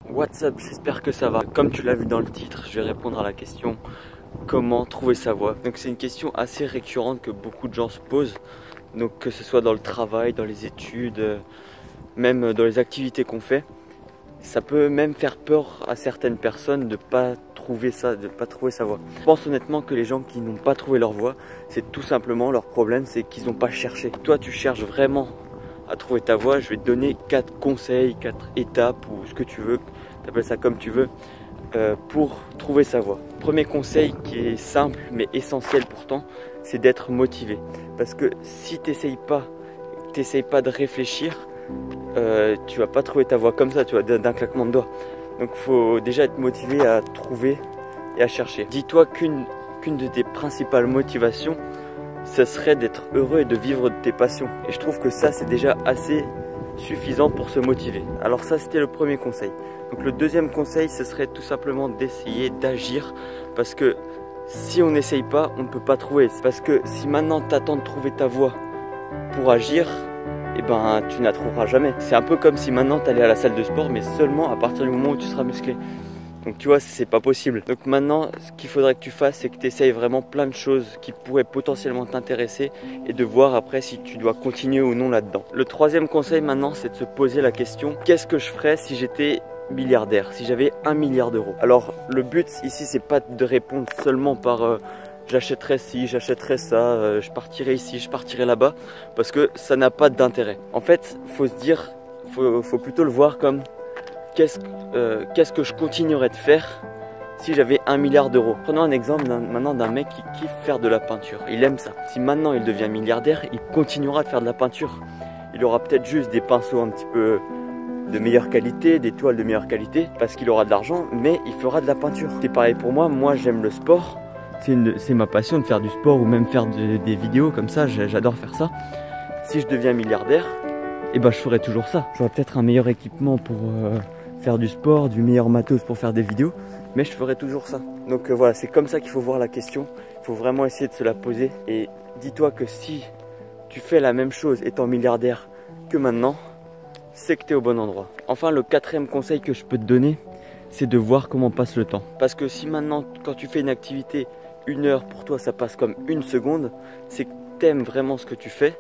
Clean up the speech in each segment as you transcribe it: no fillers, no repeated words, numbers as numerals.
What's up, j'espère que ça va. Comme tu l'as vu dans le titre, je vais répondre à la question comment trouver sa voie. Donc c'est une question assez récurrente que beaucoup de gens se posent. Donc que ce soit dans le travail, dans les études, même dans les activités qu'on fait. Ça peut même faire peur à certaines personnes de ne pas trouver ça, de pas trouver sa voie. Je pense honnêtement que les gens qui n'ont pas trouvé leur voie, c'est tout simplement leur problème, c'est qu'ils n'ont pas cherché. Toi tu cherches vraiment à trouver ta voie, je vais te donner 4 conseils, 4 étapes ou ce que tu veux, tu appelles ça comme tu veux, pour trouver sa voie. Premier conseil qui est simple mais essentiel pourtant, c'est d'être motivé. Parce que si tu n'essayes pas de réfléchir, tu vas pas trouver ta voie comme ça, tu vois, d'un claquement de doigts. Donc il faut déjà être motivé à trouver et à chercher. Dis-toi qu'une de tes principales motivations, ce serait d'être heureux et de vivre de tes passions. Et je trouve que ça, c'est déjà assez suffisant pour se motiver. Alors ça, c'était le premier conseil. Donc le deuxième conseil, ce serait tout simplement d'essayer d'agir. Parce que si on n'essaye pas, on ne peut pas trouver. Parce que si maintenant tu attends de trouver ta voie pour agir, eh ben tu ne la trouveras jamais. C'est un peu comme si maintenant tu allais à la salle de sport, mais seulement à partir du moment où tu seras musclé. Donc tu vois, c'est pas possible. Donc maintenant, ce qu'il faudrait que tu fasses, c'est que tu essayes vraiment plein de choses qui pourraient potentiellement t'intéresser et de voir après si tu dois continuer ou non là-dedans. Le troisième conseil maintenant, c'est de se poser la question, qu'est-ce que je ferais si j'étais milliardaire, si j'avais 1 milliard d'euros? Alors le but ici, c'est pas de répondre seulement par j'achèterais ci, j'achèterais ça, je partirais ici, je partirais là-bas, parce que ça n'a pas d'intérêt. En fait, faut se dire, faut plutôt le voir comme qu'est-ce que je continuerais de faire si j'avais 1 milliard d'euros. Prenons un exemple maintenant d'un mec qui kiffe faire de la peinture. Il aime ça. Si maintenant il devient milliardaire, il continuera de faire de la peinture. Il aura peut-être juste des pinceaux un petit peu de meilleure qualité, des toiles de meilleure qualité, parce qu'il aura de l'argent, mais il fera de la peinture. C'est pareil pour moi, j'aime le sport. C'est ma passion de faire du sport ou même faire des vidéos comme ça, j'adore faire ça. Si je deviens milliardaire, eh ben je ferai toujours ça. J'aurai peut-être un meilleur équipement pour faire du sport, du meilleur matos pour faire des vidéos, mais je ferai toujours ça. Donc voilà, c'est comme ça qu'il faut voir la question. Il faut vraiment essayer de se la poser. Et dis-toi que si tu fais la même chose étant milliardaire que maintenant, c'est que tu es au bon endroit. Enfin, le quatrième conseil que je peux te donner, c'est de voir comment passe le temps. Parce que si maintenant, quand tu fais une activité, 1 heure pour toi ça passe comme 1 seconde, c'est que tu aimes vraiment ce que tu fais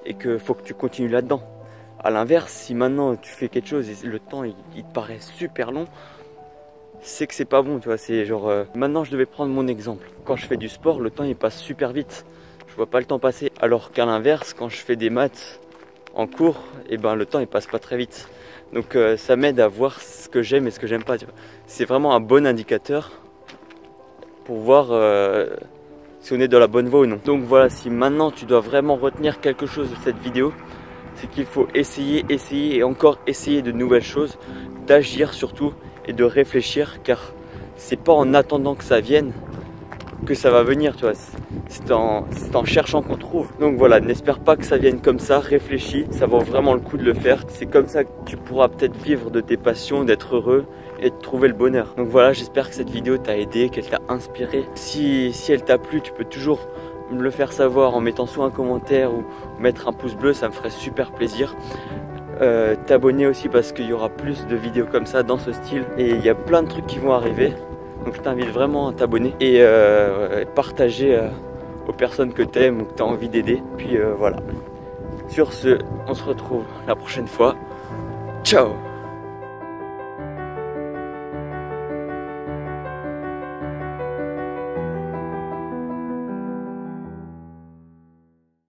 et qu'il faut que tu continues là-dedans. A l'inverse, si maintenant tu fais quelque chose et le temps il te paraît super long, c'est que c'est pas bon, tu vois. C'est genre, maintenant je devais prendre mon exemple. Quand je fais du sport, le temps il passe super vite. Je vois pas le temps passer. Alors qu'à l'inverse, quand je fais des maths en cours, et ben le temps il passe pas très vite. Donc ça m'aide à voir ce que j'aime et ce que j'aime pas. C'est vraiment un bon indicateur pour voir si on est dans la bonne voie ou non. Donc voilà, si maintenant tu dois vraiment retenir quelque chose de cette vidéo, c'est qu'il faut essayer et encore essayer de nouvelles choses, d'agir surtout et de réfléchir, car c'est pas en attendant que ça vienne que ça va venir, tu vois. C'est en cherchant qu'on trouve. Donc voilà, n'espère pas que ça vienne comme ça, réfléchis, ça vaut vraiment le coup de le faire. C'est comme ça que tu pourras peut-être vivre de tes passions, d'être heureux et de trouver le bonheur. Donc voilà, j'espère que cette vidéo t'a aidé, qu'elle t'a inspiré. Si elle t'a plu, tu peux toujours me le faire savoir en mettant soit un commentaire ou mettre un pouce bleu, ça me ferait super plaisir. T'abonner aussi parce qu'il y aura plus de vidéos comme ça dans ce style et il y a plein de trucs qui vont arriver. Donc je t'invite vraiment à t'abonner et partager aux personnes que tu aimes ou que tu as envie d'aider. Puis voilà. Sur ce, on se retrouve la prochaine fois. Ciao!